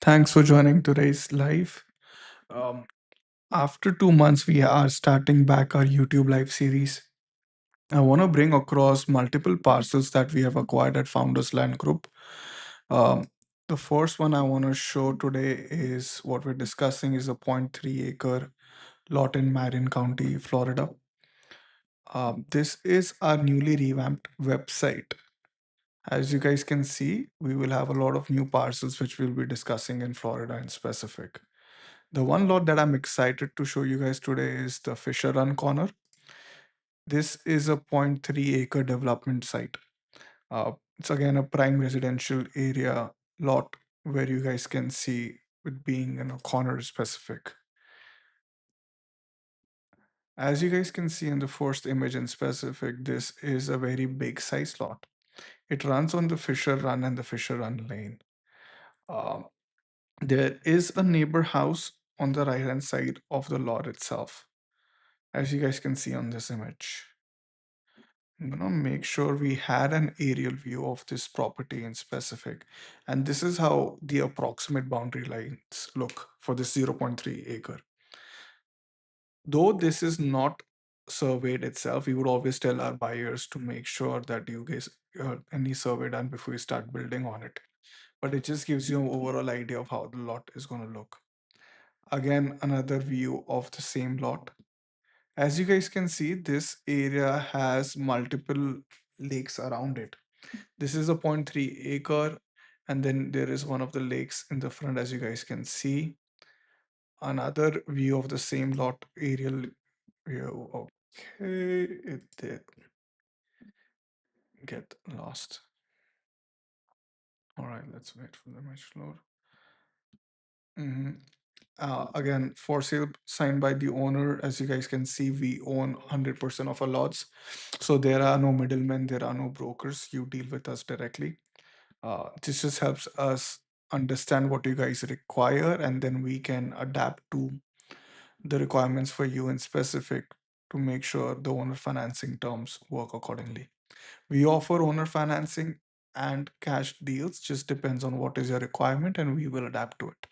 Thanks for joining today's live. Um, After 2 months, we are starting back our YouTube live series. I want to bring across multiple parcels that we have acquired at Founders Land Group. Um, the first one I want to show today is what we're discussing is a 0.3 acre lot in Marion County, Florida. This is our newly revamped website. As you guys can see, we will have a lot of new parcels which we'll be discussing in Florida in specific. The one lot that I'm excited to show you guys today is the Fisher Run Corner. This is a 0.3 acre development site. It's again a prime residential area lot where you guys can see with being in a corner specific. As you guys can see in the first image in specific, this is a very big size lot. It runs on the Fisher Run and the Fisher Run lane. Um, there is a neighbor house on the right hand side of the lot itself, as you guys can see on this image. I'm gonna make sure we had an aerial view of this property in specific. And this is how the approximate boundary lines look for this 0.3 acre. Though this is not surveyed itself, we would always tell our buyers to make sure that you guys any survey done before you start building on it. But it just gives you an overall idea of how the lot is gonna look. Again, another view of the same lot. As you guys can see, this area has multiple lakes around it. This is a 0.3 acre, and then there is one of the lakes in the front, as you guys can see. Another view of the same lot, aerial view. Okay, it did get lost. All right, let's wait for the image to load. Again, for sale signed by the owner. As you guys can see, we own 100% of our lots. So there are no middlemen, there are no brokers. You deal with us directly. This just helps us understand what you guys require, and then we can adapt to the requirements for you in specific to make sure the owner financing terms work accordingly. We offer owner financing and cash deals, just depends on what is your requirement, and we will adapt to it.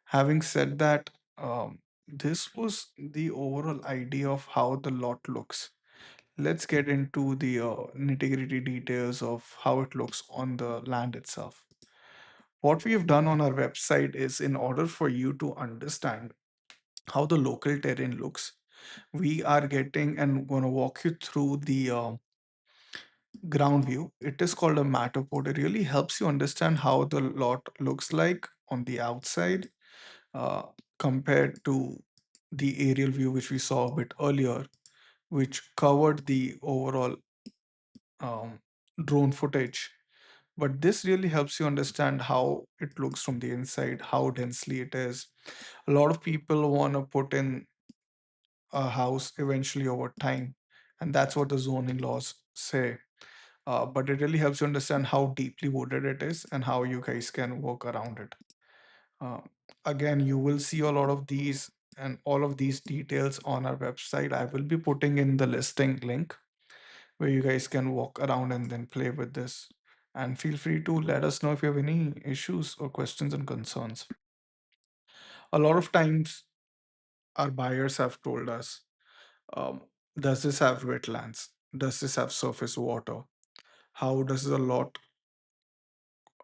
Having said that, this was the overall idea of how the lot looks. Let's get into the nitty-gritty details of how it looks on the land itself. What we have done on our website is, in order for you to understand how the local terrain looks, we are getting and going to walk you through the ground view. It is called a Matterport. It really helps you understand how the lot looks like on the outside uh, compared to the aerial view, which we saw a bit earlier, which covered the overall um, drone footage. But this really helps you understand how it looks from the inside, how densely it is. A lot of people want to put in a house eventually over time, and that's what the zoning laws say. But it really helps you understand how deeply wooded it is and how you guys can work around it. Uh, Again, you will see a lot of these and all of these details on our website. I will be putting in the listing link where you guys can walk around and then play with this. And feel free to let us know if you have any issues or questions and concerns. A lot of times, our buyers have told us, um, does this have wetlands? Does this have surface water? How does the lot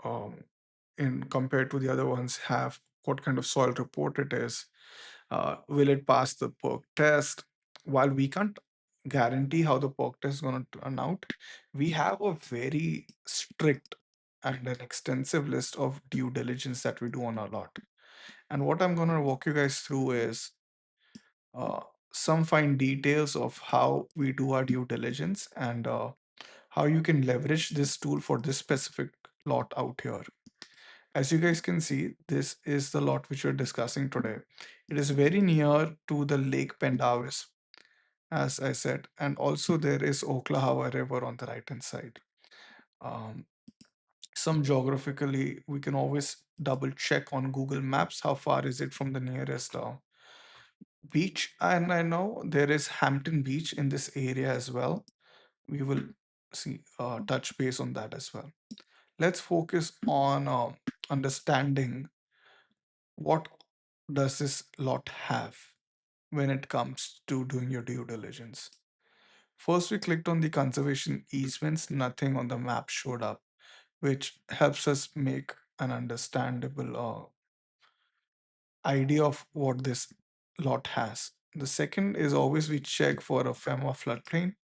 um, in compared to the other ones have what kind of soil report it is? Will it pass the perk test? While we can't guarantee how the perk test is going to turn out, we have a very strict and an extensive list of due diligence that we do on our lot. And what I'm going to walk you guys through is uh, some fine details of how we do our due diligence and how you can leverage this tool for this specific lot out here. As you guys can see, this is the lot which we're discussing today. It is very near to the Lake Pendavis, as I said, and also there is Ocklawaha River on the right hand side. Um, some geographically, we can always double check on Google Maps how far is it from the nearest beach. And I know there is Hampton Beach in this area as well. We will see touch base on that as well. Let's focus on understanding What does this lot have when it comes to doing your due diligence? First, we clicked on the conservation easements, nothing on the map showed up, which helps us make an understandable idea of what this lot has. The second is always we check for a FEMA floodplain,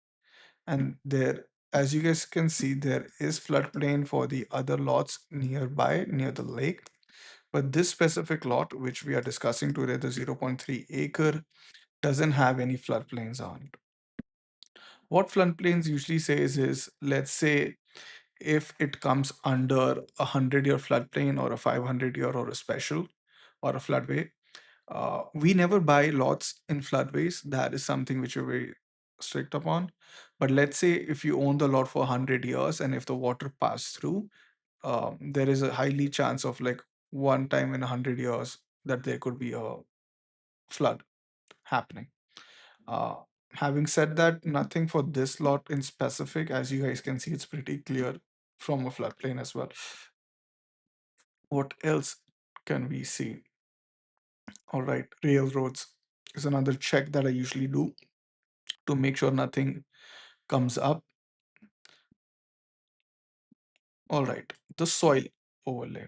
and there, as you guys can see, there is floodplain for the other lots nearby near the lake. But this specific lot, which we are discussing today, the zero point 0.3 acre, doesn't have any floodplains on it. What floodplains usually says is, let's say if it comes under 100-year floodplain or a 500-year or a special or a floodway, we never buy lots in floodways. That is something which we're very strict upon. But let's say if you own the lot for 100 years and if the water passed through, there is a highly chance of like one time in 100 years that there could be a flood happening. Uh, Having said that, nothing for this lot in specific. As you guys can see, it's pretty clear from a floodplain as well. What else can we see? All right, railroads is another check that I usually do to make sure nothing comes up. All right, the soil overlay.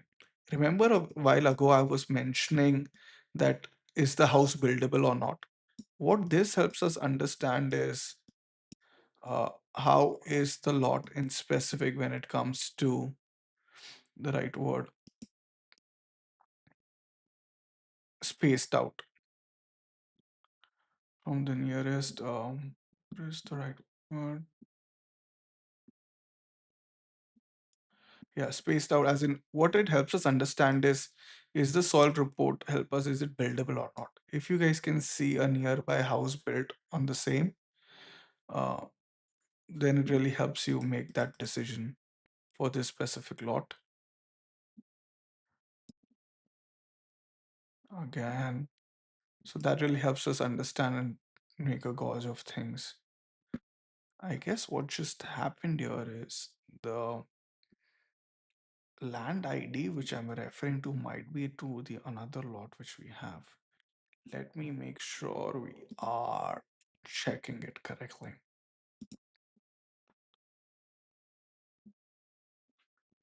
Remember a while ago I was mentioning that is the house buildable or not? What this helps us understand is how is the lot in specific when it comes to the right word, spaced out from the nearest what is the right word? Yeah, spaced out as in what it helps us understand is the soil report help us, is it buildable or not? If you guys can see a nearby house built on the same, uh, then it really helps you make that decision for this specific lot. Again, so that really helps us understand and make a gauge of things. I guess what just happened here is the land ID which I'm referring to might be to the another lot which we have. Let me make sure we are checking it correctly.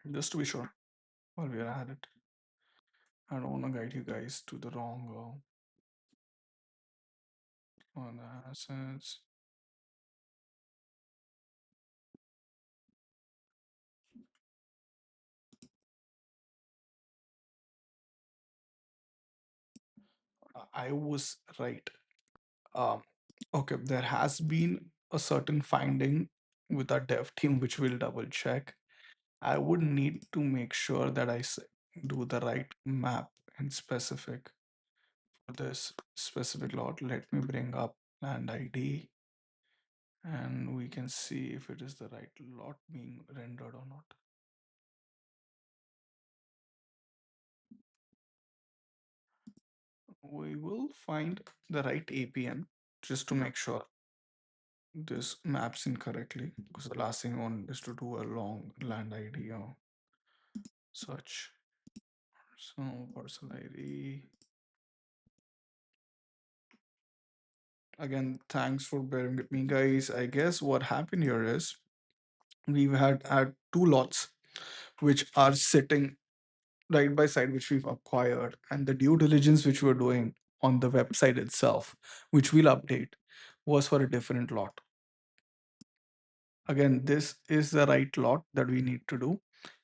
Just to be sure while we are at it. I don't want to guide you guys to the wrong on the assets. I was right. Um, okay, there has been a certain finding with our dev team, which we'll double check. I would need to make sure that do the right map in specific for this specific lot. Let me bring up land ID and we can see if it is the right lot being rendered or not. We will find the right APN just to make sure this maps incorrectly because the last thing I want is to do a long land ID or search. So parcel ID. Again, thanks for bearing with me, guys. I guess what happened here is we've had two lots which are sitting right by side, which we've acquired, and the due diligence which we're doing on the website itself, which we'll update, was for a different lot. Again, this is the right lot that we need to do.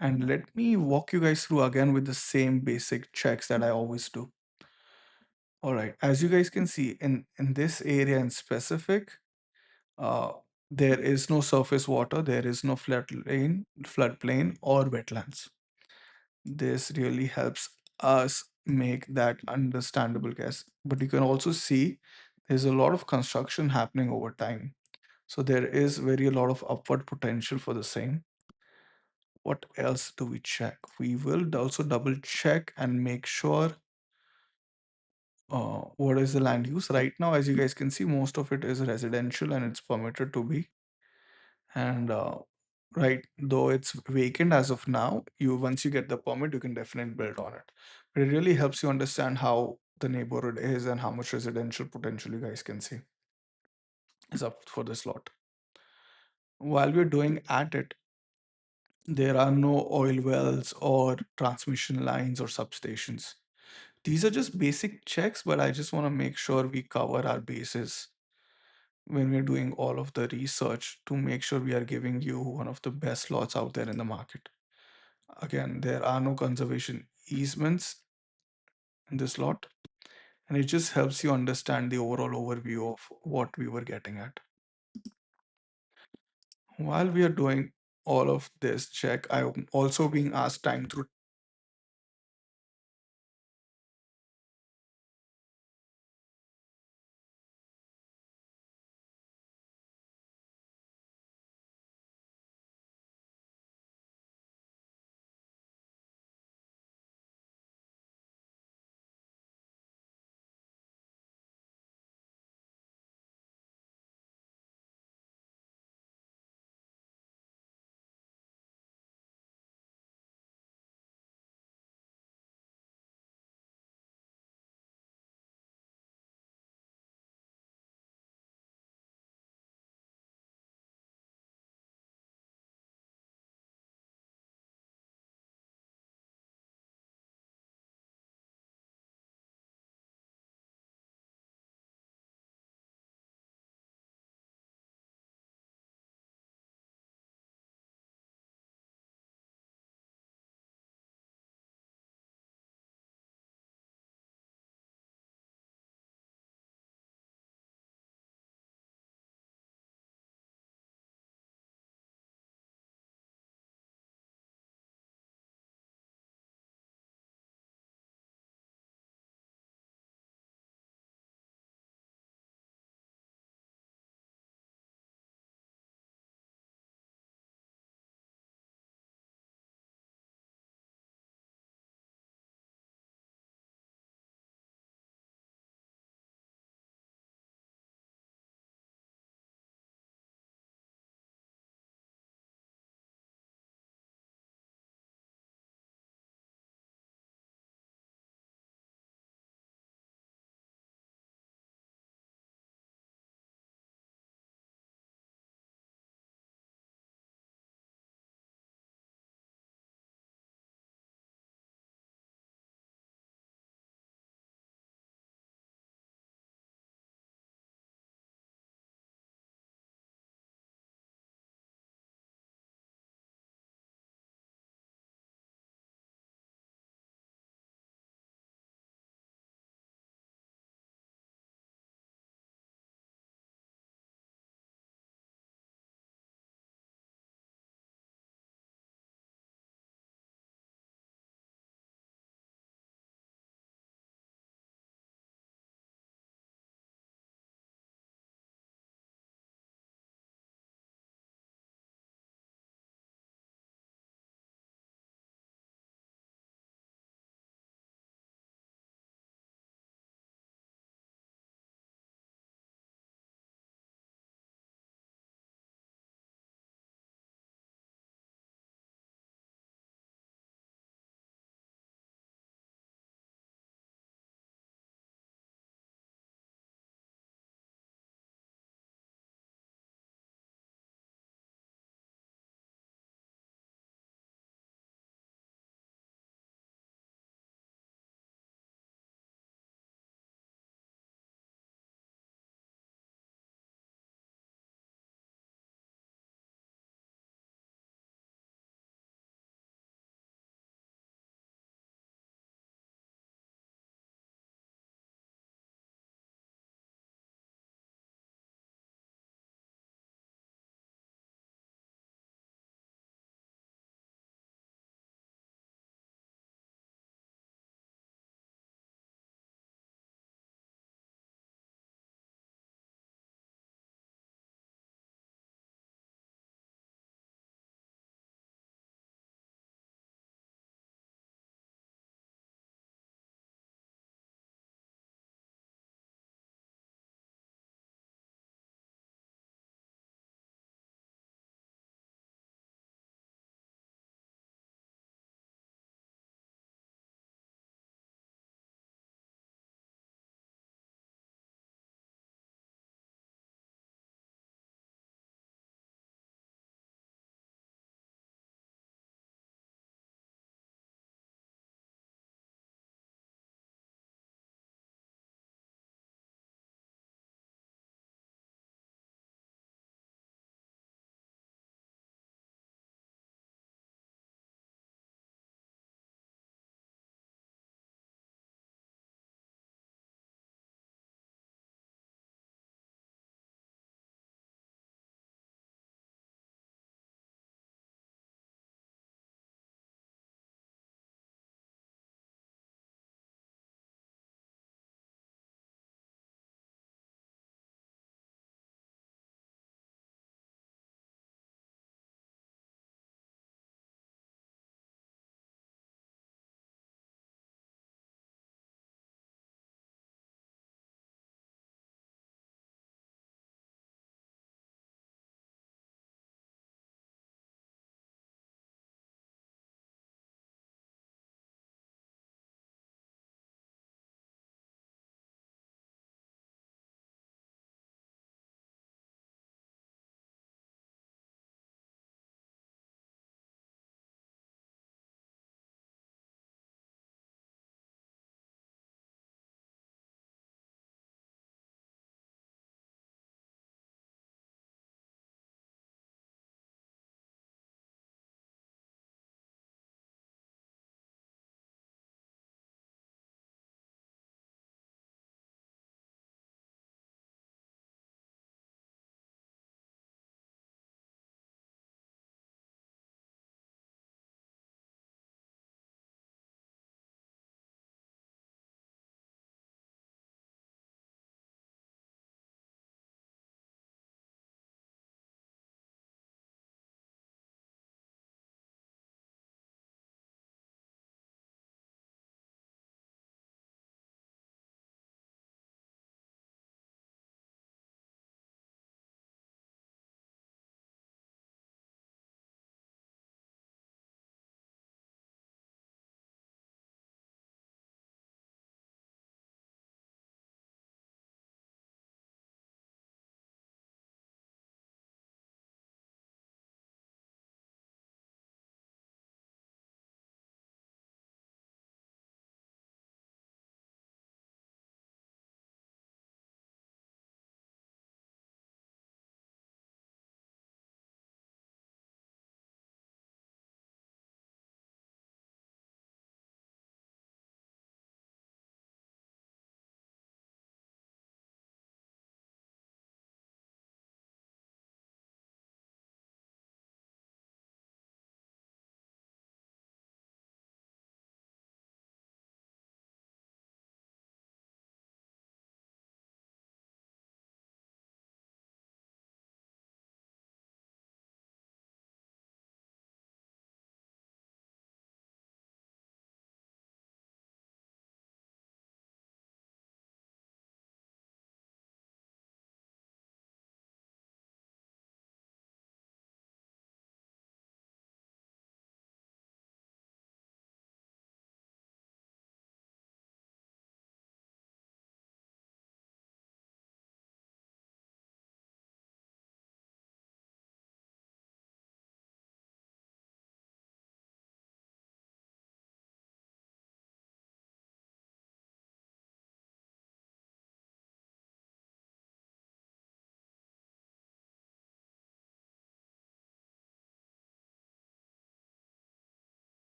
And let me walk you guys through again with the same basic checks that I always do. All right, as you guys can see in this area in specific, uh, there is no surface water, there is no floodplain or wetlands. This really helps us make that understandable guess. But you can also see there's a lot of construction happening over time. So there is very a lot of upward potential for the same. What else do we check? We will also double check and make sure what is the land use. Right now, as you guys can see, most of it is residential and it's permitted to be. And right? Though it's vacant as of now, you once you get the permit, you can definitely build on it. But it really helps you understand how the neighborhood is and how much residential potential you guys can see is up for this lot. While we're doing at it, there are no oil wells or transmission lines or substations. These are just basic checks, but I just want to make sure we cover our bases when we're doing all of the research to make sure we are giving you one of the best lots out there in the market. Again, there are no conservation easements in this lot, and it just helps you understand the overall overview of what we were getting at. While we are doing all of this check, I'm also being asked time through